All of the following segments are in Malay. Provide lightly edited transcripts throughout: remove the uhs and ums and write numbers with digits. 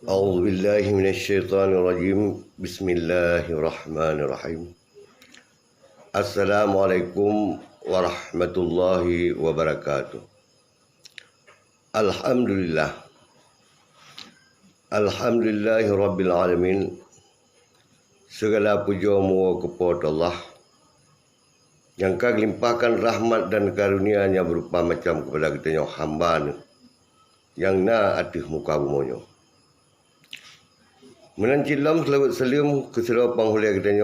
أعوذ بالله من الشيطان الرجيم بسم الله الرحمن الرحيم السلام عليكم ورحمة الله وبركاته. Alhamdulillah Alhamdulillahi Rabbil Alamin. Segala puja moga kepada Allah yang kau limpahkan rahmat dan karunia-Nya berupa macam kepada kita hamba yang na atas muka bumi. Menancilam selawat salam ke sira panghulia kita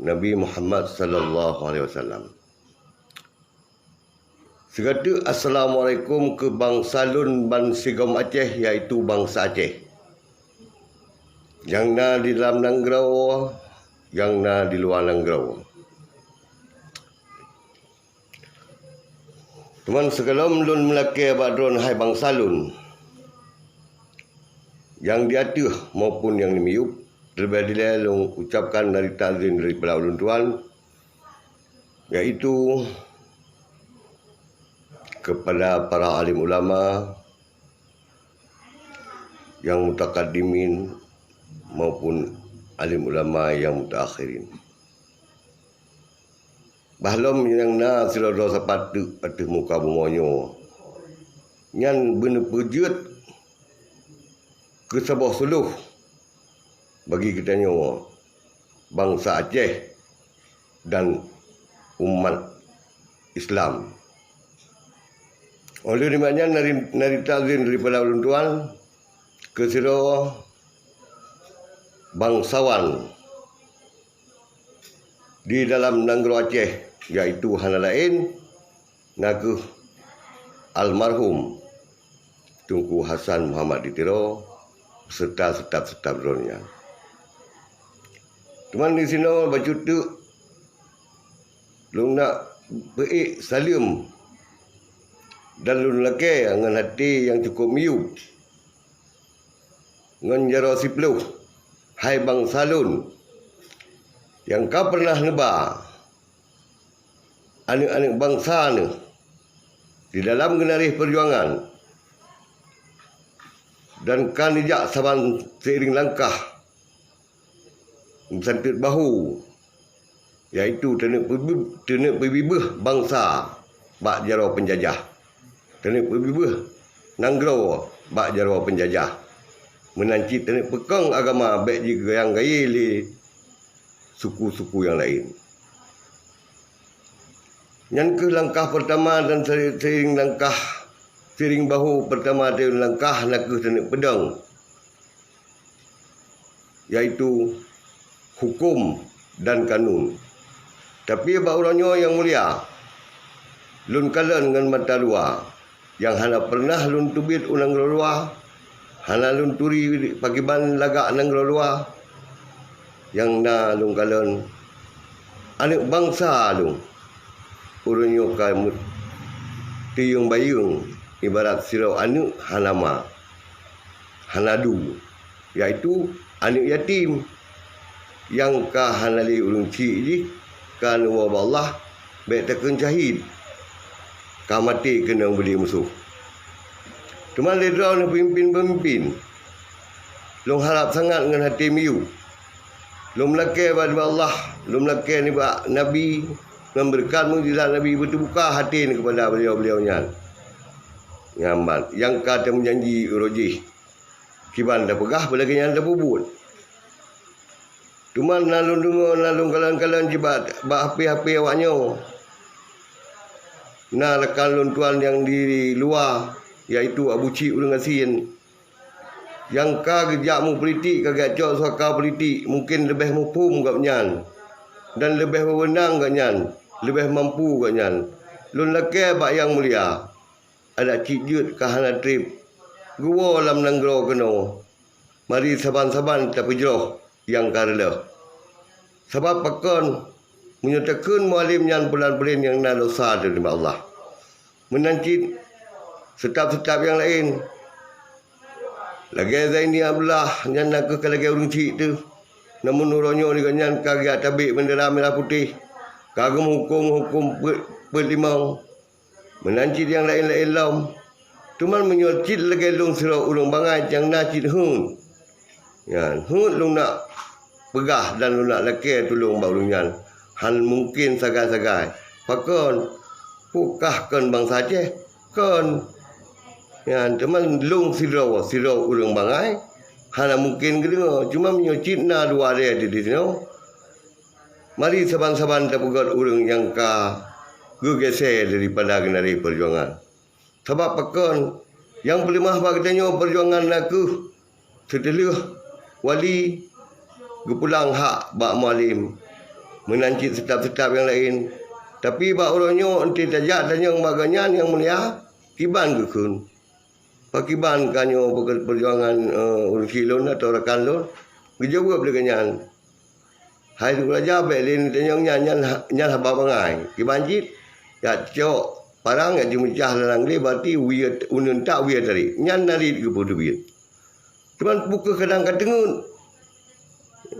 Nabi Muhammad sallallahu alaihi wasallam. Segala assalamualaikum ke bangsa Lun ban Sigom Aceh, iaitu bangsa Aceh. Yang na di dalam Nanggrawah, yang na di luar Nanggrawah. Teman sekalom Lun melaki abadron hai bangsa Lun. Yang di atas maupun yang di miyup, terlebih dahulu Lun ucapkan dari ta'zim dari Pulau Lun Tuan, iaitu kepada para alim ulama yang mutakaddimin maupun alim ulama yang mutakhirin. Bahlom yang na sila dosa patu atas muka bumonyo. Yang benar pejut ke sebuah suluh bagi kita bangsa Aceh dan umat Islam. Oleh dimana nari ta'zim dari Pulau Lun Tuan ke sira bangsawan di dalam Nanggro Aceh, iaitu hana lain naku almarhum Tunku Hasan Muhammad Ditiro serta staf-staf dronnya. Teman di sini baca tu lu nak baik salim dan lu lelaki dengan hati yang cukup miu dengan jara sipluh, hai bangsa Lun yang kau pernah nebak anak-anak bangsa ni di dalam genarih perjuangan dan kan dijak saban seiring langkah mensantit bahu, iaitu tenek pebibeh bangsa bak jara penjajah, tenek pebibeh Nanggro bak jara penjajah, menanci tenek pekang agama baik juga yang gaya li suku-suku yang lain. Yang ke langkah pertama dan seiring langkah seiring bahu pertama dari langkah nak ke tenek pedang, iaitu hukum dan kanun. Tapi bauranya yang mulia, Lun kalan dengan mata luar, yang hana pernah Lun tubit unang luar, hana Lun turi pagiban lagak nang luar, yang na Lun kalan anak bangsa Lun urunyo kamu tiyung bayung ibarat sirau anak hanama hanadu, iaitu anak yatim yang ka hanali ulun ci kan wa Allah baik takun syahid ka mati kena beli musuh. Cuma ledra ni pemimpin long harap sangat dengan hati miu, long melaki pada Allah, long melaki ni ba Nabi memberikan mukjizat Nabi, berterbuka hati ni kepada beliau-beliaunya nyaman yang kata menjanji uroji kiban dah pegah belagi yang dah bubut. Cuma nalung dengar nalung kalan-kalan jibat bak api-api awaknya na lekan Lun Tuan yang di luar, iaitu Abu Cik Ulun Asin yang ka gejakmu politik kagak cok suaka politik mungkin lebih mupum kat nyan dan lebih berwenang kat nyan, lebih mampu kat nyan. Lun laki bak yang mulia ada cijut kahana trip gua dalam Nanggro kena mari saban-saban tapi jeroh yang karela sebab pakon menyatakan mualim yang bulan-bulan yang na dosa dari Allah menanci setap-setap yang lain lagi Zaini Abdullah yang nak ke lagi urung cik tu namun nuronyo ni ganyan kagak tabik bendera merah putih kagum hukum berlimau menanci yang lain-lain lam Tuman menyocit lagi long siro ulung bangai yang nacit hun. Ya, hun long nak pegah dan long nak leke tulung baru nyan. Han mungkin sagai-sagai. Pakon pukahkan bangsa Aceh kon. Ya, teman long siro ulung bangai. Hana mungkin gede cuma menyocit na dua dia di sini. Mari saban-saban terpegat urang yang gegese daripada generasi perjuangan. Sebab pakon yang pelimah bagdanya perjuangan aku setelah wali gepulang hak bak malim menancit setap-setap yang lain. Tapi bak orangnya enti tajak tanya baganyan yang mulia kiban gekun. Pakiban kanyo perjuangan urang kilon atau rakan lon gejawab dengan hai tu raja belin tanyong nyan haba bangai kibanjit ya cok parang ya dimecah lalang dia berarti wiat unun tak wiat tadi nyan nari ke bodoh biat cuman buka kadang katengun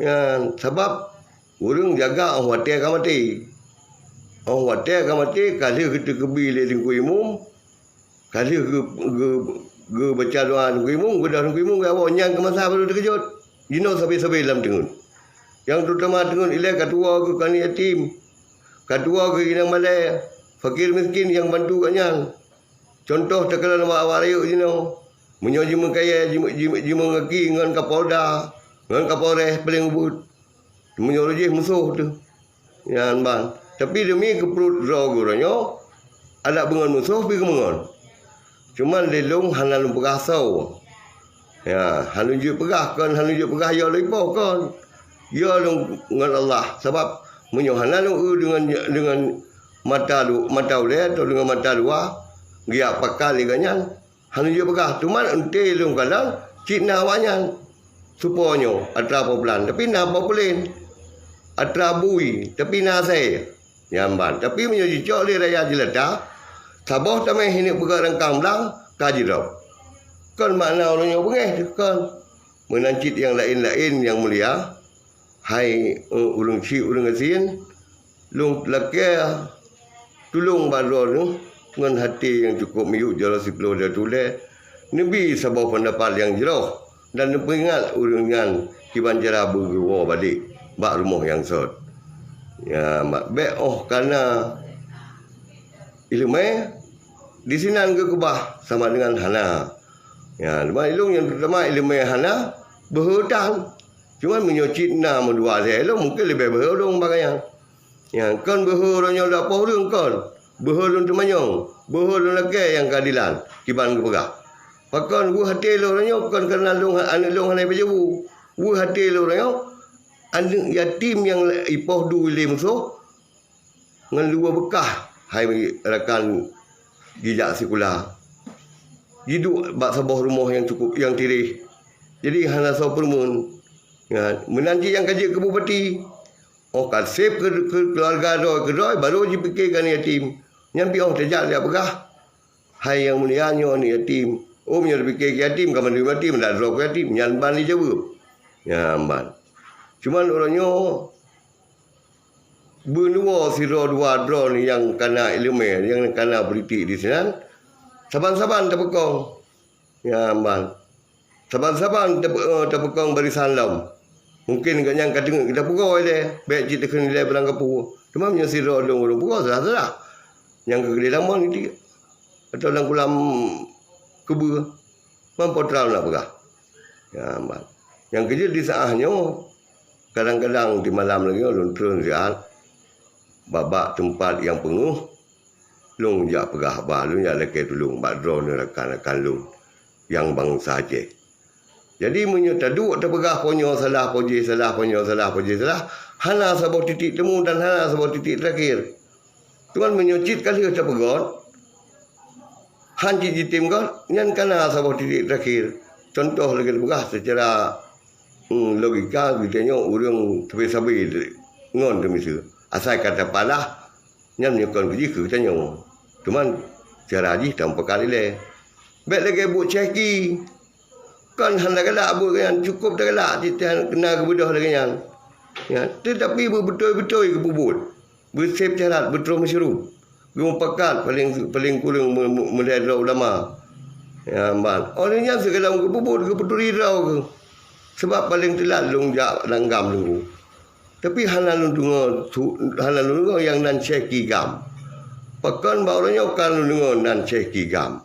ya sebab urang jaga orang watai ka mati kali kita kebi le ding kuimum kali ge baca doa ding kuimum godah ding kuimum ga nyan ke masa baru terkejut jino sabi-sabi dalam tengun. Yang terutama dengan ilai ketua ke kani yatim, ketua ke inang malai, fakir miskin yang bantu kanyan. Contoh tekalan mak wariuk jino, menyoji mengkaya jima ngaki dengan Kapolda, dengan Kapolres paling ubud, menyorojih musuh tu, yang ban. Tapi demi keperut draw guranyo, ada bengan musuh pergi kemengon. Cuma lelong hanalung pegasau, ya hanunjuk pegahkan, hanunjuk pegah ya lepoh kan. Ya dengan Allah sebab menyohana dengan mata oleh atau dengan mata dua dia pakal ganyan hanu je pegah tuman ente long kadang cina wanyan suponyo atra poplan tapi na populin atra bui tapi na saya nyamban tapi menyoji cok le raya jelata saboh tamai hinik pegah rangkang belang kajirap kan makna orangnya bengeh kan menancit yang lain-lain yang mulia. Hai urang ci urang asin lung lake tulung badro dengan hati yang cukup miuk jala siplo dia tulis nabi sabah pendapat yang jeroh dan peringat urangan kiban jara bergewa balik bak rumah yang sot ya mak be karena ilmu di sinan ke kebah sama dengan hana ya ilmu yang pertama ilmu hana berhutang. Cuma menyocit na mendua saya lo mungkin lebih berhorong bagaian. Yang kan berhorongnya dah pohon kan. Berhorong tu manyong. Berhorong lagi yang keadilan. Kiban ke pegah. Pakan bu hati lo orangnya kan kerana lo anak lo hanai berjauh. Bu hati lo orangnya anak yatim yang ipoh du le musuh. Ngan dua bekah hai rakan jejak sekolah. Hidup bak sebuah rumah yang cukup yang tirih. Jadi hana sopermun. Ya, menanti yang kaji ke bupati. Oh, kasih ke keluarga roy baru je fikirkan yatim. Yang pion terjak dia pegah. Hai yang mulianya ni yatim. Oh, punya fikir yatim kaman dia yatim dak roy yatim nyan ban ni jawab. Ya, ban. Cuman orangnya benua siro dua dro ni yang kena ilmu yang kena politik di sini. Saban-saban terpekong. Ya, ban. Saban-saban terpekong barisan lam. Mungkin kat yang kata kita pukul dia. Baik cerita kena nilai perang kapu. Cuma punya sirah orang pukul salah. Yang kegede lama ni dia. Atau dalam kulam kebu. Mampu terang nak pegah. Ya, amat. Yang kerja di saahnya. Kadang-kadang di malam lagi. Lun turun sihat. Babak tempat yang penuh. Lung jak pegah bah. Lung jak lelaki tolong. Bak drone rakan-rakan lung. Yang bangsa Aceh. Jadi menyetaduk terpegah ponyo salah poji salah. Hana sebuah titik temu dan hana sebuah titik terakhir. Tuan menyocit kali terpegot. Han cicit tim kau nyan kana sebuah titik terakhir. Contoh lagi terpegah secara logika bitanya urang sabi-sabi ngon temisi. Asal kata palah nyan nyokon pergi ke tanya. Tuan cara haji tanpa kali le. Baik lagi buat ceki. Kan hendak galak buat kan cukup dah galak kita kena kebudah lagi kan. Ya, tetapi betul-betul ke bubut. Bersep syarat betul masyru. Gum pakat paling kurang mendadak ulama. Ya, man. Orangnya segala kebubut ke peduli rau ke. Sebab paling telat long jak langgam lu. Tapi halal lungo yang nan ceki gam. Pakan barunya kan lungo nan ceki gam.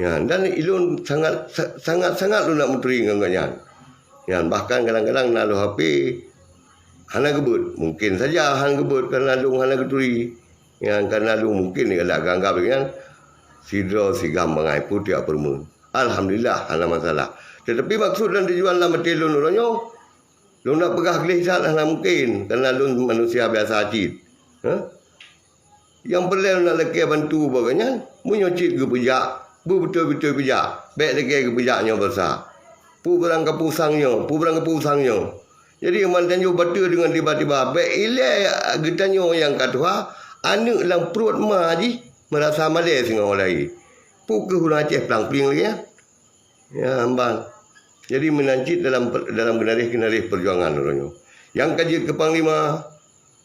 Ya, dan ilun sangat lu nak menteri ngangnya. Ya, bahkan kadang-kadang nalu HP hana gebut. Mungkin saja hana gebut kerana lu hana geturi. Ya, kerana lu mungkin ni kalau anggap dengan sidro sigam bangai putih permun. Alhamdulillah hana masalah. Tetapi maksud dan tujuan lah metelun orangnya. Lu nak pegah kelihatan hana mungkin kerana lu manusia biasa acid. Yang perlu nak leki bantu bagainya menyocit ke pejak, betul-betul pejak. Baik leki ke pejaknya besar. Pu berang ke pusangnya. Jadi mantannya batu dengan tiba-tiba baik ilai getanyo yang kata anak lang perut ma ji merasa malai singa olai. Pu ke hurang Aceh pelang-peling lagi ya. Ya ambang. Jadi menancit dalam genarih perjuangan orangnya. Yang kaji ke Panglima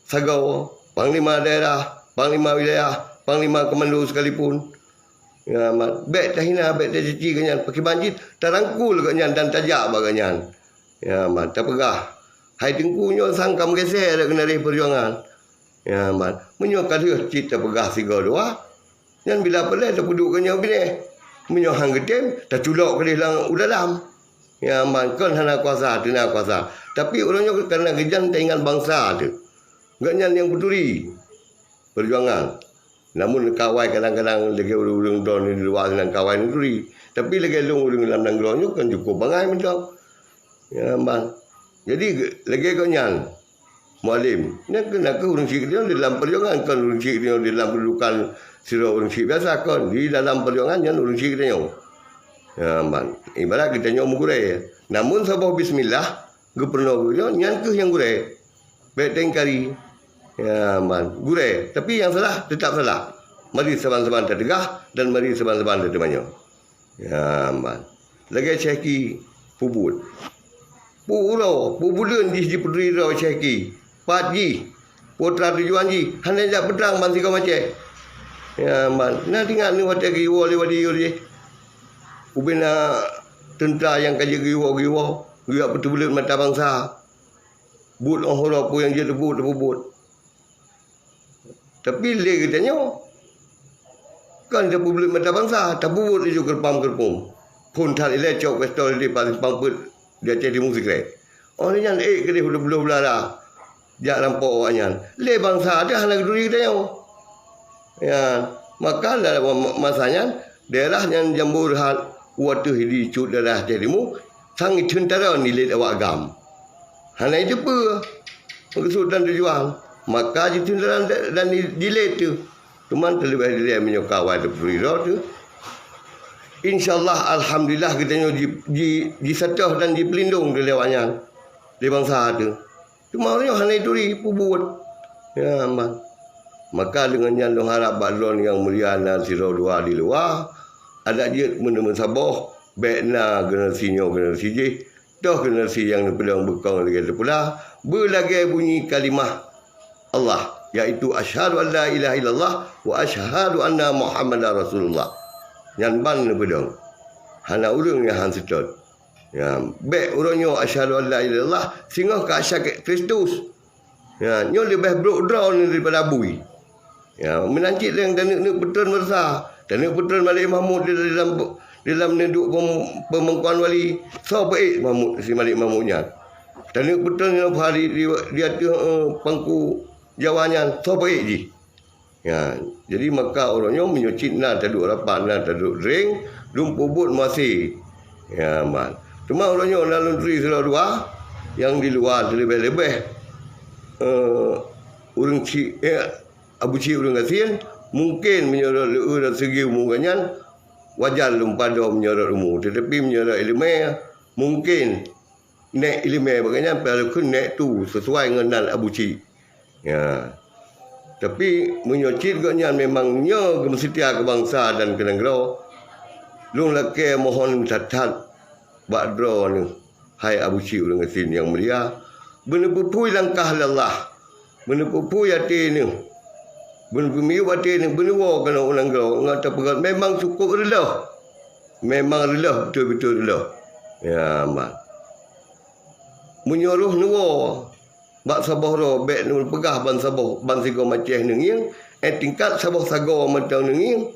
Sagau, Panglima daerah, Panglima wilayah, Panglima komando sekalipun. Ya mat, baik tahina, baik tercici kanyan, pakai banjit, terangkul kanyan dan tajak baganyan. Ya mat, terpegah. Hai tengkunya sangkam geser dak genarih perjuangan. Ya mat, menyokat dia cita pegah siga dua. Yan bila pelai terpuduk kanyan bini. Menyohang getem, terculok ke dalam udalam. Ya mat, kan hana kuasa, tina kuasa. Tapi orangnya kerana gejan dengan bangsa tu. Ganyan yang peduli perjuangan. Namun kawai kadang-kadang lagi urung don di luar dengan kawai negeri. Tapi lagi urung dalam nanggronya kan cukup bangai macam. Ya bang. Jadi lagi ganyan mualim. Nak kena ke urung sik dia dalam perjuangan kan urung sik dia dalam kedudukan sira urung sik biasa kan di dalam perjuangan yang urung sik dia. Ya bang. Ibarat kita nyom gure. Namun sabah bismillah gubernur dia nyan ke yang gure. Beteng kari. Ya man, gure. Tapi yang salah tetap salah. Mari seban-seban tertegah dan mari seban-seban terdemanyo. Ya man. Lagi ceki pubut. Pubulun di peduli rau ceki. Patji. Putra tujuan ji. Hanya jak pedang man sika macam. Ya man. Nah tinggal ni wate gi wali yuri. Ubina tentera yang kaji giwa. Giwa betul-betul mata bangsa. But orang apa yang dia tebut. Tapi dia katanya kan dia publik mata bangsa tak buat dia kerpam pun tak ilai cok pistol di paling pamput dia jadi musik rek orang yang ke dia belum dah jak lampau awaknya le bangsa dia hana geduri katanya ya maka dalam masanya daerah yang jambur hal waktu di cut daerah jadimu sang tentara nilai awak agam hana itu apa maksud dan tujuan. Maka itu dan delay tu. Teman terlebih delay menyokawai tu periro tu. InsyaAllah alhamdulillah kita disatuh dan dipelindung di lewatnya di bangsa tu. Cuma orangnya hanya itu pubut. Ya man. Maka dengan yang harap balon yang mulia dan siro dua di luar ada dia menemukan sabah baikna generasinya generasi je. Dah generasi yang pelang bekang lagi pula berlagi bunyi kalimah Allah iaitu asyhadu an la ilaha illallah wa asyhadu anna Muhammadar Rasulullah. Yang ban bedong. Hana urang yang han setot. Ya, baik urangnya asyhadu an la ilaha illallah sehingga ke asyak Kristus. Ya, nyo lebih broad daripada bui. Ya, menancit yang dan betul mersa. Dan betul Malik Mahmud dalam neduk pemengkuan wali. So baik Mahmud si Malik Mahmudnya. Dan betul yang hari dia tu pangku jawanya so baik je. Ya, jadi maka orangnya menyucit na taduk rapat na taduk ring lumpuh but masih. Ya man. Cuma orangnya lalu tri dua yang di luar lebih-lebih urang ci abu ci urang asin mungkin menyorot dari segi umumnya wajar lumpada menyorot umum tetapi menyorot ilmu mungkin nek ilmu bagainya perlu naik tu sesuai dengan abu ci. Ya. Tapi menyocit gaknya memangnya gemsetia ke bangsa dan ke negara. Lung laki mohon catat bakdro ni. Hai Abu Cik dengan sin yang mulia. Benepupui langkah lelah. Benepupui hati ni. Benepumi hati ni. Benewa kena orang negara. Ngata pegat memang cukup redah. memang relah betul-betul relah. Ya man. Menyuruh nuwa bak sabah ro bek nu pegah ban sabah ban sigo maceh nenging tingkat sabah sago mentang nenging.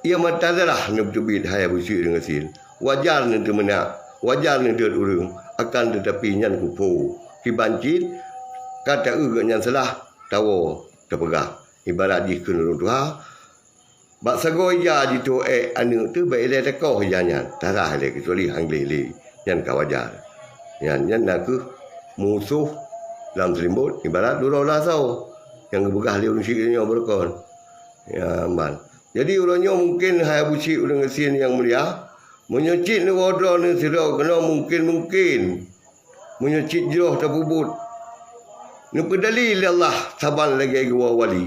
Ia matadalah nu tubit hai busi dengan sin. Wajar nu tu menak, wajar nu deut urang akan tetapi nyan kupu. Ki bancit kata nyan salah tawo terpegah. Ibarat di kun Tuhan. Bak sago ya di tu anu tu baik le teko janya. Tarah le kecuali hang le nyan ka wajar. Nyan aku musuh dalam selimut ibarat dulu lasau yang begah liu siknya berkon. Ya man. Jadi urangnya mungkin hai busi urang ngesin yang mulia menyucit ni wadra ni sira kena mungkin menyucit jeroh terbubut. Ni pedali Allah saban lagi gua wali.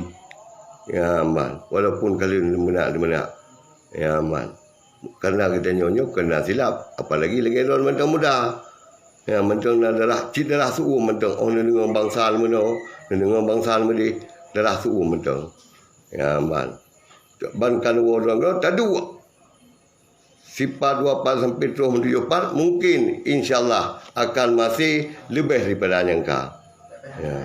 Ya man, walaupun kalian menak. Ya man. Karena kita nyonyok kena silap, apalagi lagi orang mentang muda. Ya mentang darah cit darah suu mentang dengan bangsa meno, dengan bangsa medi darah suu mentang. Ya man. Ban kan orang tak dua. Sifat 24 sampai 74 mungkin insya-Allah akan masih lebih daripada nyangka. Ya.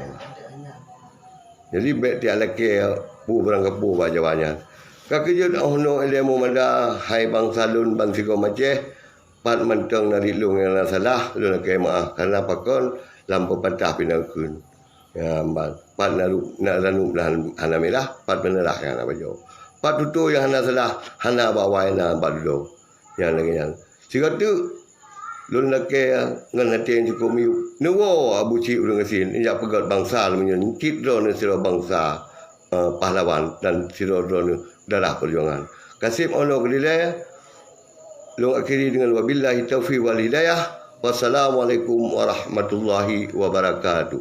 Jadi bet tiak laki pu berang kepu banyak. Kakejut ono ilmu manda hai bangsa lun bang sigo maceh pat mentang nari lung yang salah lun ke maaf karena pakon lampu patah pinangkeun. Ya mbak pat naru naranu dan hana merah pat menerah yang apa jo. Pat tutu yang hana salah hana bawa na pat do. Yang lagi yang. Siga tu lun lake ngan hatin cukup miu. Nuwo abu ci urang asin ya pegat bangsa menyen kit ron sira bangsa pahlawan dan sira ron darah perjuangan. Kasih ono kedilai lu akhiri dengan wabillahi taufiq wal hidayah. Wassalamualaikum warahmatullahi wabarakatuh.